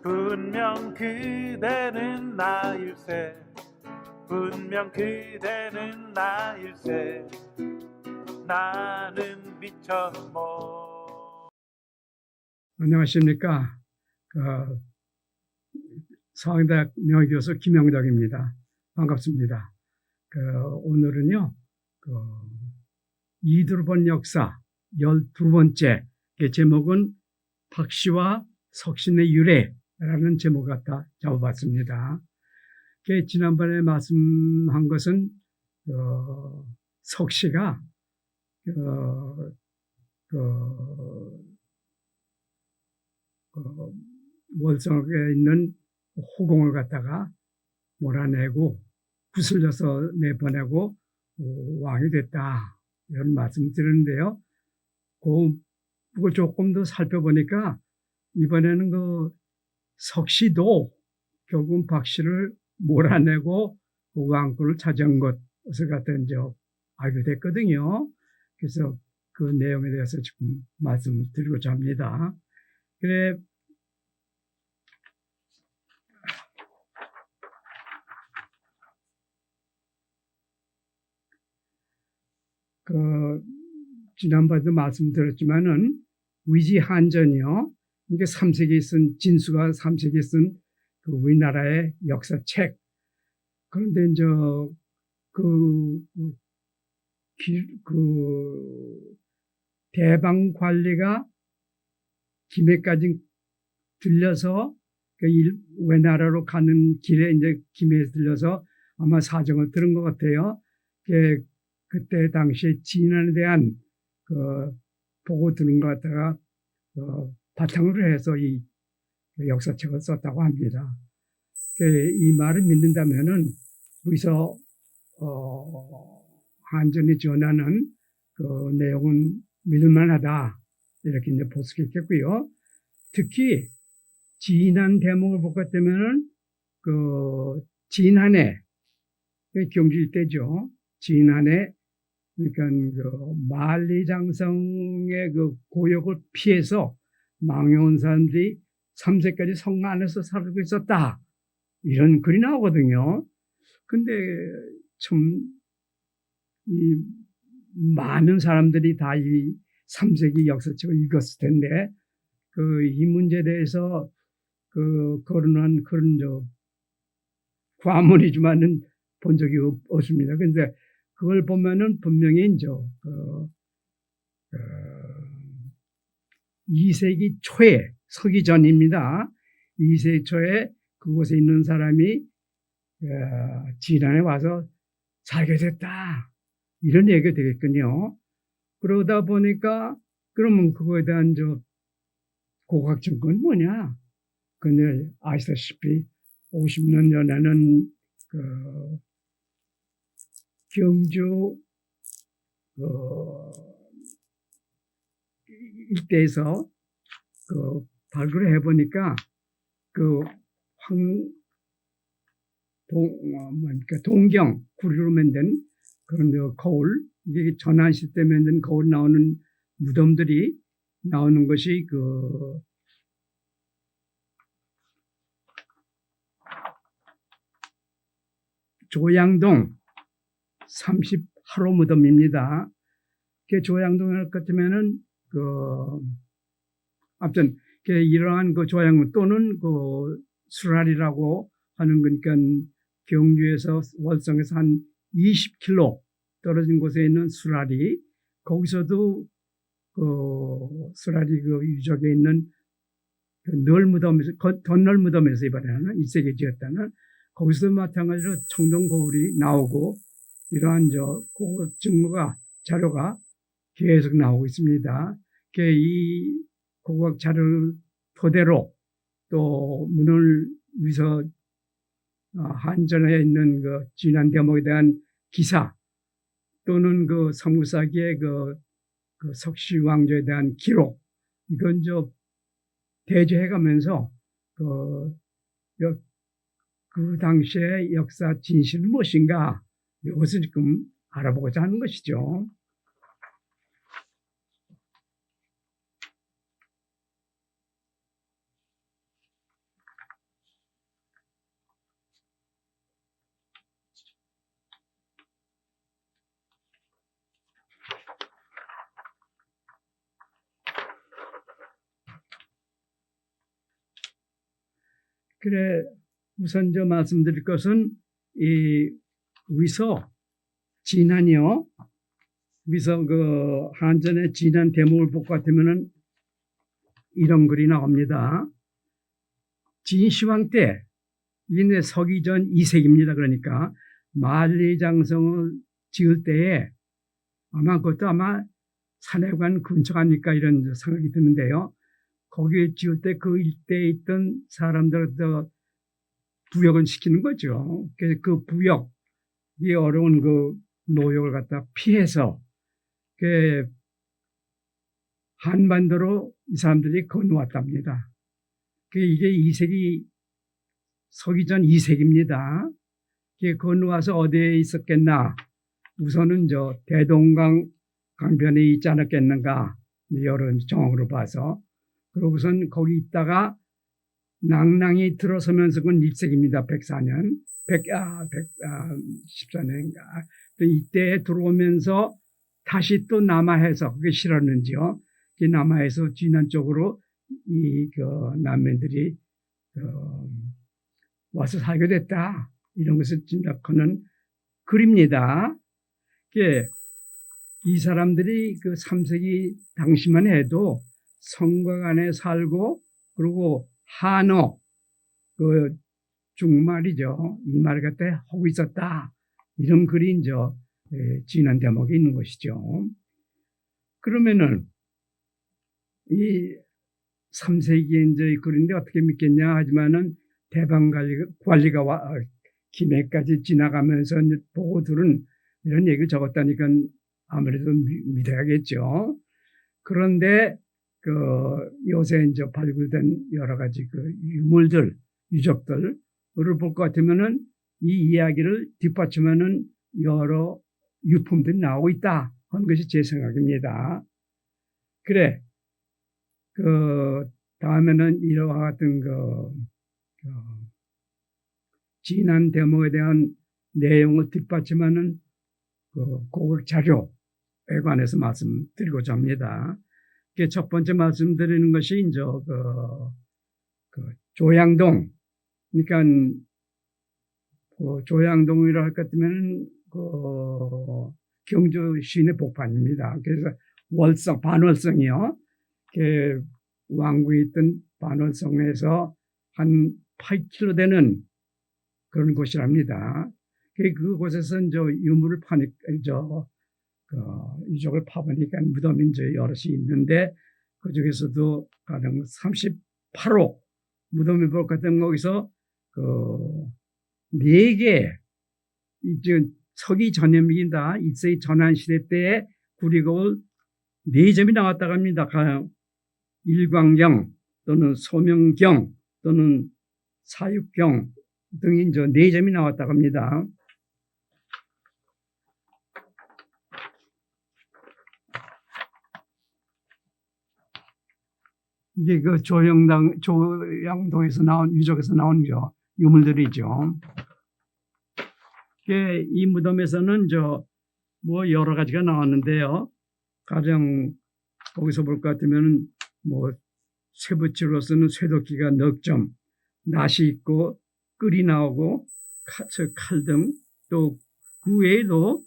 분명 그대는 나일세. 분명 그대는 나일세. 나는 미쳐 안녕하십니까. 서강대학 명예교수 김영덕입니다. 반갑습니다. 오늘은요, 이두번 역사 12번째, 제목은 박씨와 석신의 유래라는 제목 갖다 잡아봤습니다. 지난번에 말씀한 것은, 석씨가, 월성에 있는 호공을 갖다가 몰아내고 구슬려서 내보내고 왕이 됐다, 이런 말씀을 드렸는데요. 그걸 조금 더 살펴보니까 이번에는 석씨도 결국은 박씨를 몰아내고 왕권을 차지한 것을 갖다 이제 알게 됐거든요. 그래서 그 내용에 대해서 지금 말씀드리고자 합니다. 그래, 지난번에도 말씀드렸지만은 위지한전이요, 이게 3세기 쓴, 진수가 3세기 쓴 우리나라의 역사책. 그런데 이제 대방 관리가 김해까지 들려서 외나라로 가는 길에 이제 김해에서 들려서 아마 사정을 들은 것 같아요. 그때 당시에 진안에 대한 보고 드는 것 같다가 바탕으로 해서 이 역사책을 썼다고 합니다. 이 말을 믿는다면은 여기서 한전이 전하는 내용은 믿을만하다, 이렇게 이제 볼 수 있겠고요. 특히 진안 대목을 보게 되면은 진안에, 경주일 때죠. 진안에, 그러니까 만리장성의 고역을 피해서 망해온 사람들이 3세까지 성 안에서 살고 있었다, 이런 글이 나오거든요. 근데 참 많은 사람들이 다 이 3세기 역사책을 읽었을 텐데 이 문제에 대해서 거론한 그런 과문이지만은 본 적이 없습니다. 근데 그걸 보면은 분명히 이제 2세기 초에, 서기 전입니다. 2세기 초에 그곳에 있는 사람이 진안에 와서 살게 됐다, 이런 얘기가 되겠군요. 그러다 보니까 그러면 그거에 대한 고고학 증거는 뭐냐? 근데 아시다시피 50년 전에는 경주 일대에서 발굴을 해보니까 동경 구리로 만든 그런 거울, 이게 전환시 때 만든 거울 나오는 무덤들이 나오는 것이 조양동 30하로 무덤입니다. 조양동 같으면은 아무튼 이러한 조양문 또는 수랄이라고 하는 거니까 경주에서 월성에서 한 20km 떨어진 곳에 있는 수랄이, 거기서도 수랄이 유적에 있는 널무덤에서, 덧널무덤에서 이번에는 1세기에 지었다는, 거기서도 마찬가지로 청동 거울이 나오고, 이러한 고고학 증거가, 자료가 계속 나오고 있습니다. 이 고고학 자료를 토대로 또 문을 위서 한전에 있는 진안 대목에 대한 기사, 또는 성무사기의 석씨 왕조에 대한 기록, 이건 대조해 가면서 그 당시의 역사 진실은 무엇인가, 이것을 지금 알아보고자 하는 것이죠. 그래, 우선 저 말씀드릴 것은 이 위서 진안이요. 위서 그 한전의 진안 대목을 볼 것 같으면은 이런 글이 나옵니다. 진시황 때, 이게 서기 전 2세기입니다. 그러니까 만리장성을 지을 때에 아마 그것도 아마 산해관 근처 아닐까 이런 생각이 드는데요. 거기에 지을 때 그 일대에 있던 사람들을 부역을 시키는 거죠. 그 부역, 이 어려운 그 노역을 갖다 피해서 그 한반도로 이 사람들이 건너왔답니다. 이게 2세기, 서기 전 2세기입니다. 건너와서 어디에 있었겠나? 우선은 저 대동강 강변에 있지 않았겠는가? 여러 정황으로 봐서. 그러고선 거기 있다가 낭랑이 들어서면서 그건 1세기입니다. 104년. 14년인가. 또 이때에 들어오면서 다시 또 남하해서 그게 싫었는지요. 남하해서 진안 쪽으로 그 남면들이 와서 살게 됐다. 이런 것을 짐작하는 글입니다. 이 사람들이 그 3세기 당시만 해도 성곽 안에 살고 그리고 한어, 그 중말이죠. 이 말을 갖다 하고 있었다. 이런 글이 이제 진안 대목에 있는 것이죠. 그러면은 이 3세기에 이제 글인데 어떻게 믿겠냐 하지만은 대방 관리가 김해까지 지나가면서 이제 보고 들은 이런 얘기를 적었다니까 아무래도 믿어야겠죠. 그런데 그 요새 이제 발굴된 여러 가지 그 유물들, 유적들을 볼 것 같으면은 이 이야기를 뒷받침하는 여러 유품들이 나오고 있다 하는 것이 제 생각입니다. 그래, 그 다음에는 이와 같은 진안 대목에 대한 내용을 뒷받침하는 그 고급 자료에 관해서 말씀드리고자 합니다. 첫 번째 말씀드리는 것이 이제 그 조양동, 그러니까 그 조양동이라 할 것 같으면 그 경주 시내 복판입니다. 그래서 월성, 반월성이요. 그 왕궁에 있던 반월성에서 한 8km 되는 그런 곳이랍니다. 그곳에서 이제 유물을 유적을 파보니까 무덤이 이제 여럿이 있는데 그 중에서도 가령 38호 무덤이 볼 것 같으면 거기서 그 4개 이제 서기 전염기다 1세기 전환시대 때에 구리거울 4점이 나왔다고 합니다. 가령 일광경 또는 소명경 또는 사육경 등이 이제 4점이 나왔다고 합니다. 이게 그 조양동에서 나온 유적에서 나온 유물들이죠. 이 무덤에서는 뭐 여러 가지가 나왔는데요. 가령 거기서 볼 것 같으면 뭐 쇠붙이로서는 쇠도끼가 넉 점, 낫이 있고 끌이 나오고 칼 등 또 그 외에도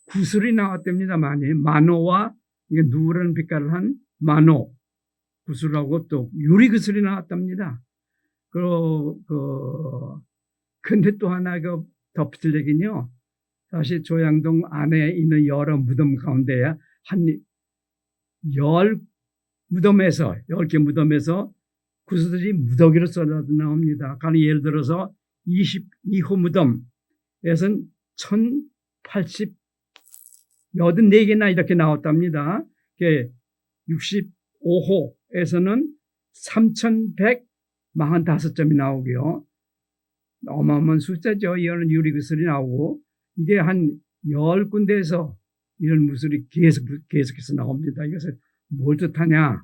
구슬이 나왔답니다. 많이 만호와 이게 누런 빛깔을 한 만호 구슬하고 또 유리 구슬이 나왔답니다. 근데 또 하나 덧붙일 얘기는요. 사실 조양동 안에 있는 여러 무덤 가운데에 한 10개 무덤에서 구슬들이 무더기로 쏟아져 나옵니다. 예를 들어서 22호 무덤에서는 1084개나 이렇게 나왔답니다. 65호에서는 3145점이 나오고요. 어마어마한 숫자죠. 이런 유리구슬이 나오고 이게 한 10군데에서 이런 무술이 계속해서 나옵니다. 이것을 뭘 뜻하냐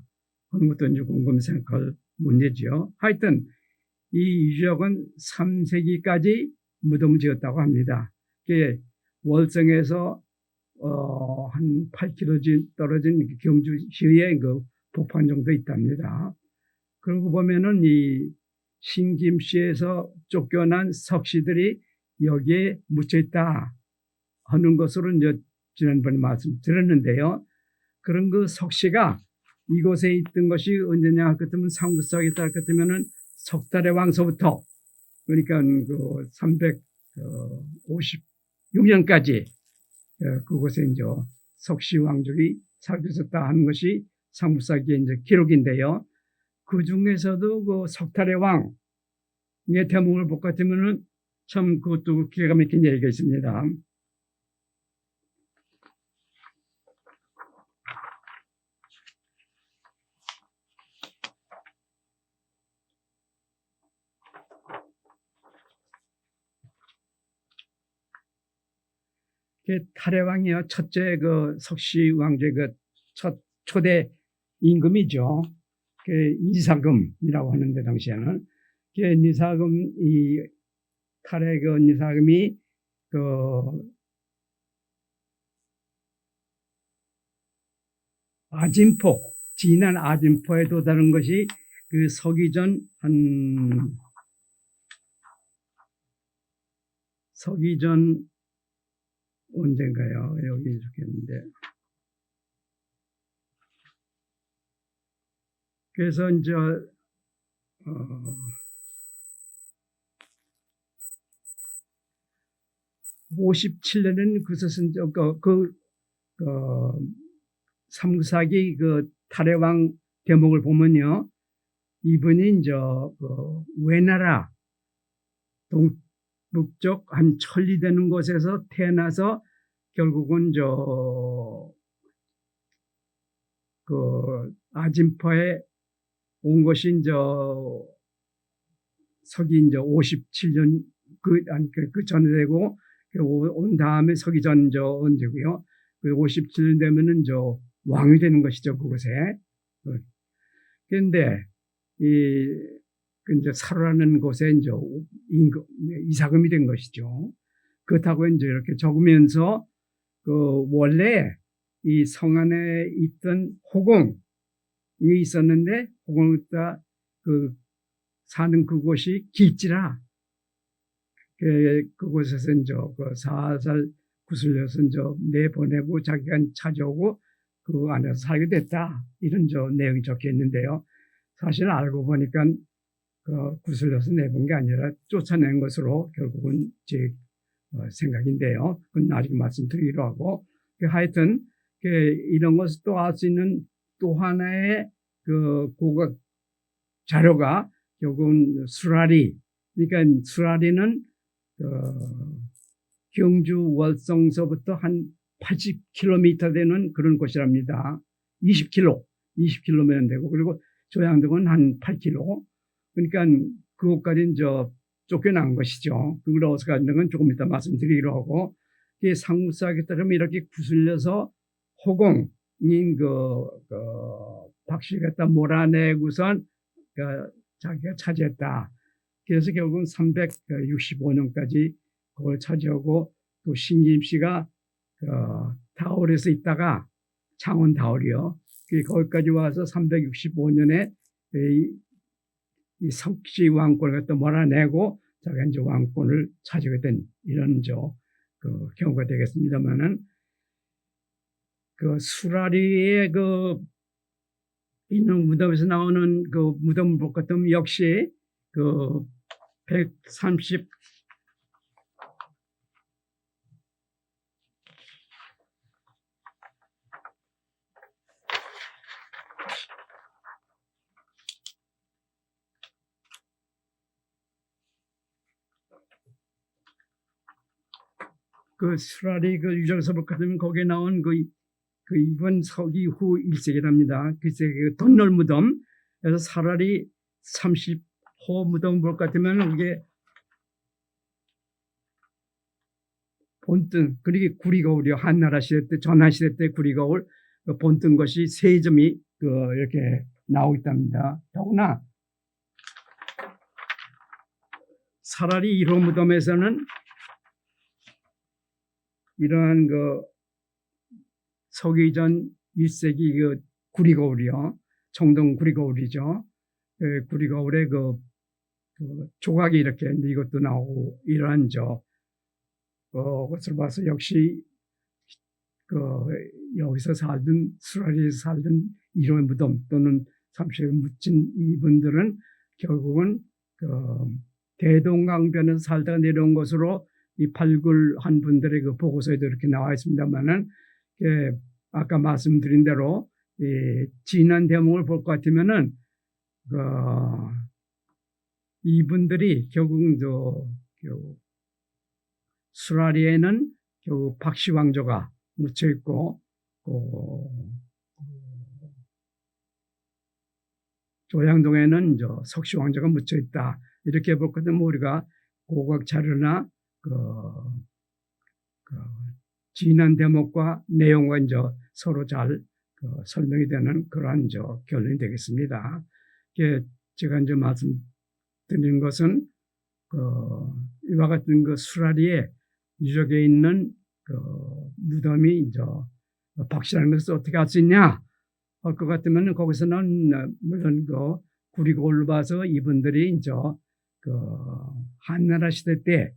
하는 것도 이제 곰곰이 생각할 문제죠. 하여튼 이 유적은 3세기까지 무덤을 지었다고 합니다. 월성에서 한 8km 떨어진 경주시의 그 복판 정도 있답니다. 그러고 보면은 이 신김씨에서 쫓겨난 석씨들이 여기에 묻혀 있다 하는 것으로 이제 지난번에 말씀드렸는데요. 그런 그 석씨가 이곳에 있던 것이 언제냐 할 것 같으면 상부석에 따를 것 같으면은 석달의 왕서부터 그러니까 그 356년까지 그곳에 이제 석씨 왕족이 살고 있었다 하는 것이 상부사기의 이제 기록인데요. 그 중에서도 그 석달의 왕의 대목을 볼 것 같으면은 참 그것도 기가 막힌 얘기가 있습니다. 탈해왕이요. 첫째 그 석씨 왕조의 그 첫 초대 임금이죠. 그 니사금이라고 하는데 당시에는 그 니사금 이 탈해 그 니사금이 그 아진포 진안 아진포에 도달한 것이 그 서기전 언젠가요? 여기 적혔는데. 그래서 이제 57년은 그것은 삼국사기 그 탈해왕 대목을 보면요, 이분이 이제 외나라 동북쪽 한 천리 되는 곳에서 태어나서 결국은 그 아진포에 온 것이 이제 서기 이제 57년 그 전에 되고 온 다음에 서기 전 언제고요. 그 57년 되면은 왕이 되는 것이죠, 그곳에. 그런데 이제 사로라는 곳에 이제 이사금이 된 것이죠. 그렇다고 이제 이렇게 적으면서 원래 이 성 안에 있던 호공이 있었는데 호공에다 사는 그곳이 길지라 그곳에서 이제 살살 구슬려서 이제 내보내고 자기가 찾아오고 그 안에서 살게 됐다. 이런 내용이 적혀 있는데요. 사실 알고 보니까 구슬려서 내본 게 아니라 쫓아낸 것으로 결국은 제 생각인데요. 그건 나중에 말씀드리기로 하고 하여튼 이런 것을 또 알 수 있는 또 하나의 고각 자료가 결국은 수라리. 그러니까 수라리는 경주 월성서부터 한 80km 되는 그런 곳이랍니다. 20km면 되고, 그리고 조양동은 한 8km. 그러니까 그곳까지 쫓겨난 것이죠. 그걸 어디서 갔는 건 조금 이따 말씀드리기로 하고, 상무사에 따르면 이렇게 구슬려서 호공인 박씨를 갖다 몰아내고선 자기가 차지했다. 그래서 결국은 365년까지 그걸 차지하고 또 신김씨가 다월에서 있다가 창원 다월이요. 거기까지 와서 365년에 이 석씨 왕권을 갖다 몰아내고 자기가 이제 왕권을 차지하게 된 이런 경우가 되겠습니다만은 수라리의 있는 무덤에서 나오는 무덤을 볼 것 같으면 역시 130 수라리 유적에서 볼 것 같으면 거기에 나온 이번 서기 후 1세기랍니다. 글쎄 덧널 무덤. 그래서 사라리 30호 무덤 볼 것 같으면 이게 본뜬, 그리고 구리거울이요. 한나라 시대 때, 전한 시대 때 구리거울 본뜬 것이 세 점이 이렇게 나오고 있답니다. 더구나 사라리 1호 무덤에서는 이러한 서기전 1세기 구리거울이요. 청동 구리거울이죠. 구리거울의 그 조각이 이렇게 이것도 나오고 이러한 것을 봐서 역시 그 여기서 살던 수라리에서 살던 이로의 무덤 또는 삼시에 묻힌 이분들은 결국은 그 대동강변에서 살다가 내려온 것으로 이 발굴한 분들의 그 보고서에도 이렇게 나와 있습니다만은 아까 말씀드린 대로 이 진한 대목을 볼 것 같으면은 그 이분들이 결국은 수라리에는 결국 박씨 왕조가 묻혀 있고 조양동에는 석씨 왕조가 묻혀 있다. 이렇게 볼 것 같으면 우리가 고고학 자료나 진한 대목과 내용과 서로 잘 설명이 되는 그러한 결론이 되겠습니다. 제가 말씀드리는 것은 이와 같은 수라리에 유적에 있는 무덤이 박씨라는 것을 어떻게 알 수 있냐 할 것 같으면 거기서는 물론 구리고를 봐서 이분들이 한나라 시대 때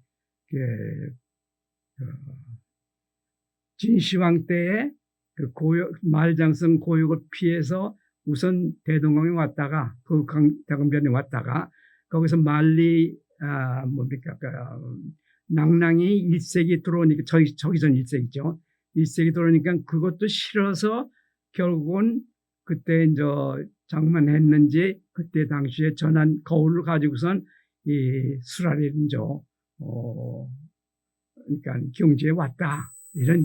진시황 때에 말장성 고욕을 피해서 우선 대동강에 왔다가 대동변에 왔다가 거기서 만리 낭랑이 1세기 들어오니까 저기 전 1세기죠. 1세기 들어오니까 그것도 싫어서 결국은 그때 장만했는지 그때 당시에 전한 거울을 가지고선 이 수라리를 그러니까 경주에 왔다 이런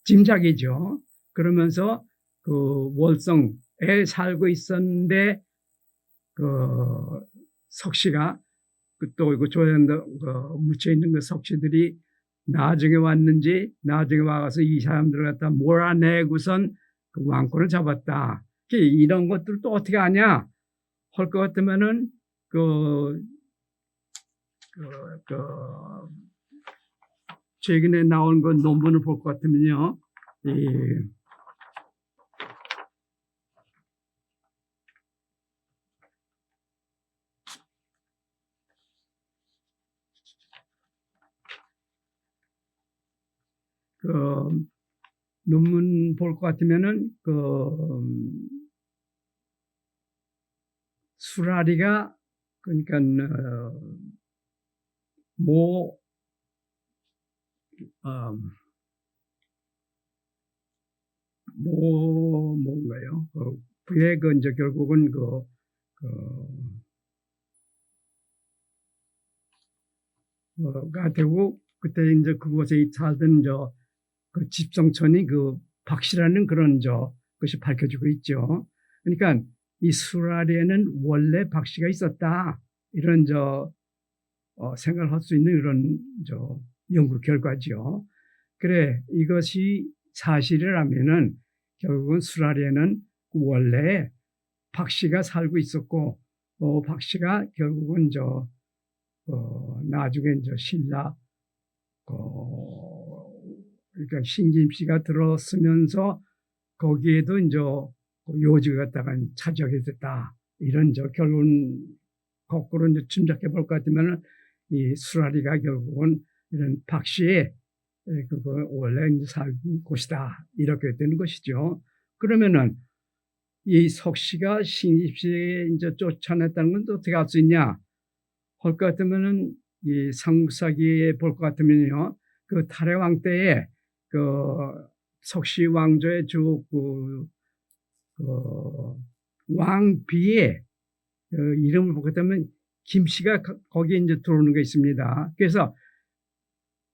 짐작이죠. 그러면서 그 월성에 살고 있었는데 석씨가 또 조연도 묻혀 있는 그 석씨들이 나중에 왔는지 나중에 와서 이 사람들을 갖다 몰아내고선 그 왕권을 잡았다. 이런 것들 또 어떻게 아냐 할 것 같으면은 최근에 나온 그 논문을 볼 것 같으면요. 논문 볼 것 같으면은 수라리가 그러니까 뭔가요? 그의 결국은 가 되고 그때 그곳에 살던 그 집성촌이 박씨라는 그런 것이 밝혀지고 있죠. 그러니까 이 수라리에는 원래 박씨가 있었다 이런 생각을 할 수 있는 이런 연구 결과죠. 그래 이것이 사실이라면은 결국은 수라리에는 원래 박씨가 살고 있었고 박씨가 결국은 나중에 신라 그러니까 신김씨가 들어서면서 거기에도 요직을 갖다가 차지하게 됐다. 이런 결론 거꾸로 짐작해 볼 것 같으면 이 수라리가 결국은 이런 박씨의 원래 살던 곳이다. 이렇게 되는 것이죠. 그러면은 이 석씨가 신김씨에 쫓아냈다는 건 또 어떻게 알 수 있냐? 할 것 같으면은 이 삼국사기에 볼 것 같으면요. 그 탈해왕 때에 석씨 왕조의 왕비의 이름을 보게 되면 김씨가 거기에 들어오는 게 있습니다. 그래서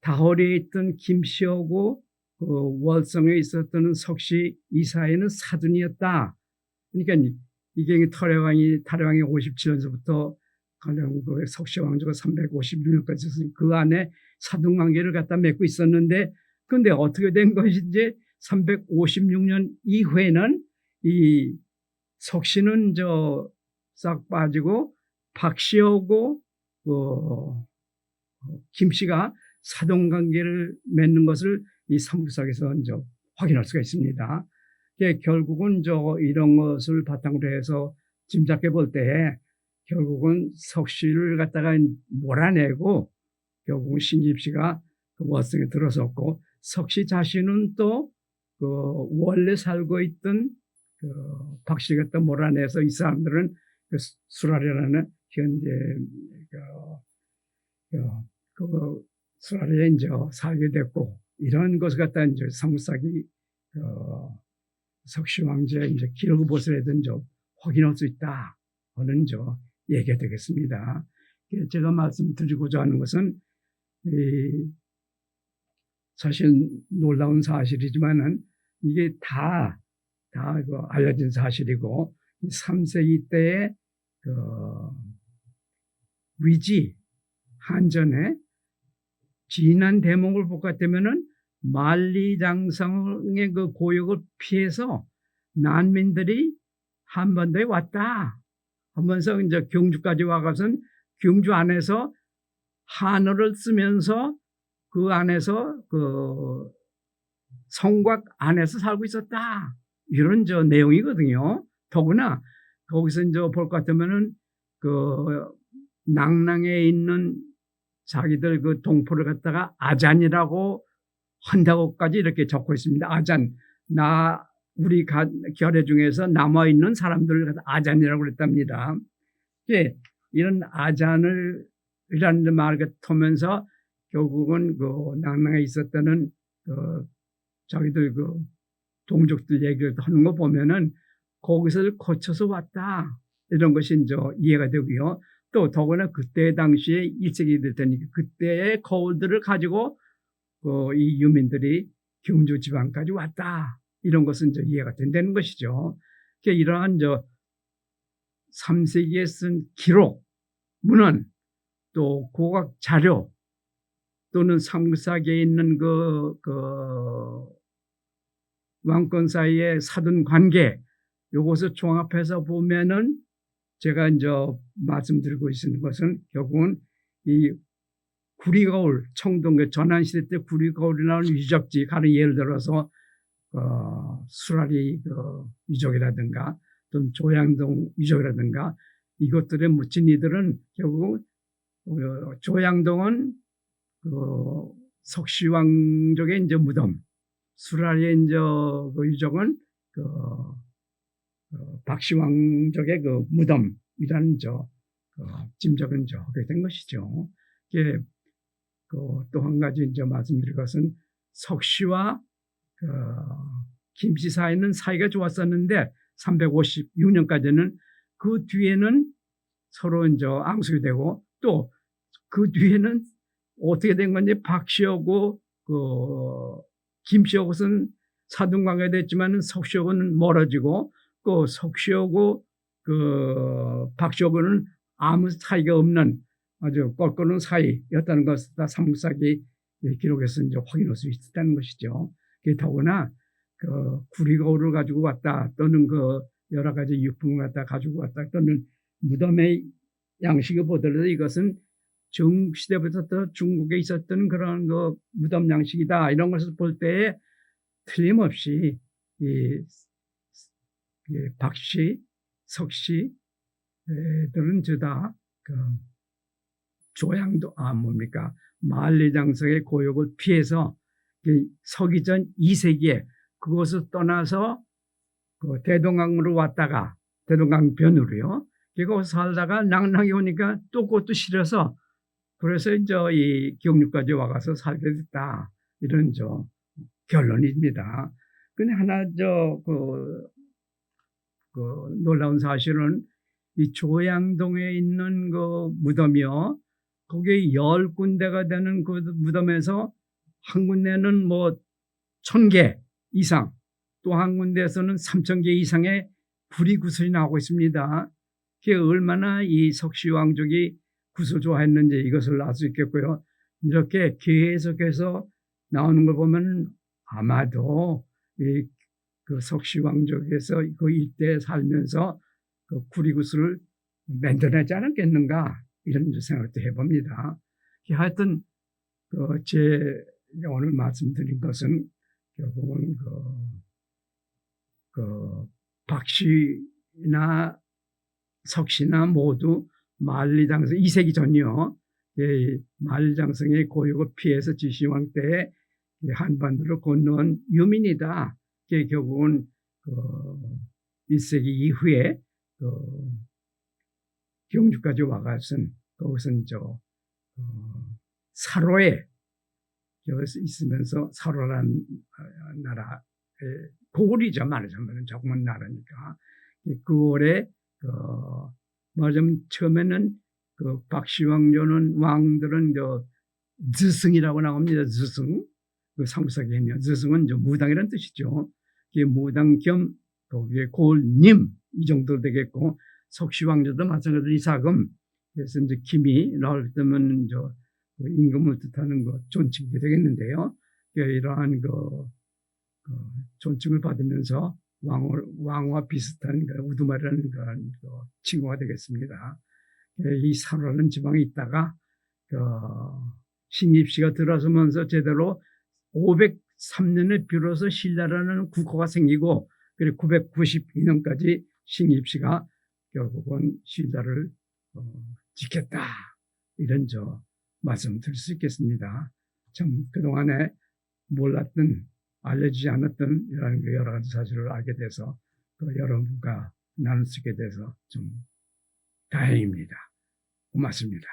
다홀에 있던 김씨하고 월성에 있었던 석씨 이 사이는 사돈이었다. 그러니까 이게 탈해왕이 57년서부터 그 석씨 왕조가 356년까지 있었으니 그 안에 사돈 관계를 갖다 맺고 있었는데 그런데 어떻게 된 것인지 356년 이후에는 이 석씨는 싹 빠지고 박씨하고 김씨가 사돈 관계를 맺는 것을 이 삼국사에서 확인할 수가 있습니다. 결국은 이런 것을 바탕으로 해서 짐작해 볼 때 결국은 석씨를 갖다가 몰아내고 결국은 신집씨가 그 월성에 들어섰고 석씨 자신은 또 그 원래 살고 있던 그 박씨를 갖다 몰아내서 이 사람들은 그 수라리라는 현재 그 수라리에 이제 살게 됐고 이런 것을 갖다 이제 사무사기 석씨 왕제의 이제 기록을 보서라도 이제 확인할 수 있다 하는 저 얘기가 되겠습니다. 제가 말씀드리고자 하는 것은 사실 놀라운 사실이지만은 이게 다 그 알려진 사실이고 3세기 때의 그 위지 한전에 진한 대목을 볼 것 같으면은 만리장성의 그 고역을 피해서 난민들이 한반도에 왔다 하면서 이제 경주까지 와가선 경주 안에서 한어를 쓰면서 그 안에서 그 성곽 안에서 살고 있었다 이런 저 내용이거든요. 더구나 거기서 이제 볼 것 같으면은 그 낭랑에 있는 자기들 그 동포를 갖다가 아잔이라고 한다고까지 이렇게 적고 있습니다. 아잔, 우리 결의 중에서 남아 있는 사람들을 갖다 아잔이라고 그랬답니다. 예, 이런 아잔이라는 말을 통면서 결국은 그 낭랑에 있었다는 그 자기들 그 동족들 얘기를 하는 거 보면은 거기서 거쳐서 왔다 이런 것이 이제 이해가 되고요. 또 더구나 그때 당시에 1세기 됐더니 그때의 거울들을 가지고 이 유민들이 경주 지방까지 왔다 이런 것은 이제 이해가 된다는 것이죠. 그러니까 이러한 3세기에 쓴 기록, 문헌, 또 고각 자료 또는 사무사기에 있는 그 왕권 사이의 사돈 관계 요것을 종합해서 보면은 제가 이제 말씀드리고 있는 것은 결국은 이 구리거울 청동 전환시대 때 구리거울이라는 유적지 가령 예를 들어서 수라리 유적이라든가 또는 조양동 유적이라든가 이것들에 묻힌 이들은 결국 조양동은 석씨 왕족의 이제 무덤, 수라리의 이제 그 유적은 박씨 왕족의 그 무덤이라는 짐작은 하게 된 것이죠. 이게 또 한 가지 이제 말씀드릴 것은 석씨와 김씨 사이는 사이가 좋았었는데 356년까지는 그 뒤에는 서로 이제 앙숙이 되고 또 그 뒤에는 어떻게 된 건지 박씨하고 김씨하고는 사돈관계가 됐지만은 석씨하고는 멀어지고 또 석씨하고 박씨하고는 아무 사이가 없는 아주 껄끄러운 사이였다는 것을 다 삼국사기 기록에서 이제 확인할 수 있다는 것이죠. 더구나 구리거울을 가지고 왔다 또는 여러 가지 유품을 갖다 가지고 왔다 또는 무덤의 양식을 보더라도 이것은 정시대부터 중국에 있었던 그런 무덤 양식이다 이런 것을 볼 때에 틀림없이 박씨, 석씨들은 저다 조양도 만리장성의 고역을 피해서 서기 전 2세기에 그것을 떠나서 대동강으로 왔다가 대동강변으로요. 거기서 살다가 낭랑에 오니까 또 그것도 싫어서 그래서 이제 이 경주까지 와가서 살게 됐다 이런 결론입니다. 근데 하나 놀라운 사실은 이 조양동에 있는 무덤이요. 거기에 10군데가 되는 그 무덤에서 한 군데는 1000개 이상, 또 한 군데에서는 3000개 이상의 구리구슬이 나오고 있습니다. 그게 얼마나 이 석씨 왕족이 구슬 좋아했는지 이것을 알 수 있겠고요. 이렇게 계속해서 나오는 걸 보면 아마도 그 석씨 왕족에서 그 일대에 살면서 그 구리구슬을 만들어내지 않았겠는가 이런 생각도 해봅니다. 하여튼 제가 오늘 말씀드린 것은 결국은 박씨나 석씨나 모두 만리장성 2세기 전이요. 만리장성의 고역을 피해서 지시왕 때에 한반도를 건너온 유민이다. 그게 결국은 1세기 이후에 경주까지 와가선 거기선 사로에 여기서 있으면서 사로라는 나라의 고을이죠. 말하자면 조그만 나라니까. 그월에 말하자면 처음에는 박씨왕조는 왕들은 즈승이라고 나옵니다. 즈승. 상부사기에는 즈승은 무당이라는 뜻이죠. 이게 무당 겸 거기에 고을님 이 정도 되겠고 석씨왕조도 마찬가지로 이사금. 그래서 이제 김이 나올 때면 임금을 뜻하는 존칭이 되겠는데요. 이러한 존칭을 받으면서 왕과 비슷한 우두말이라는 칭호가 되겠습니다. 이 사로라는 지방에 있다가 신입시가 들어서면서 제대로 503년에 비로소 신라라는 국호가 생기고 그리고 992년까지 신입시가 결국은 신라를 지켰다. 이런 말씀 드릴 수 있겠습니다. 참 그동안에 몰랐던 알려지지 않았던 이런 여러 가지 사실을 알게 돼서 여러분과 나눌 수 있게 돼서 좀 다행입니다. 고맙습니다.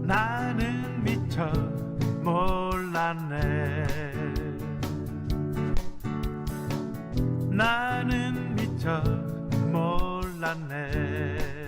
나는 미처 몰랐네. 나는 미처 몰랐네.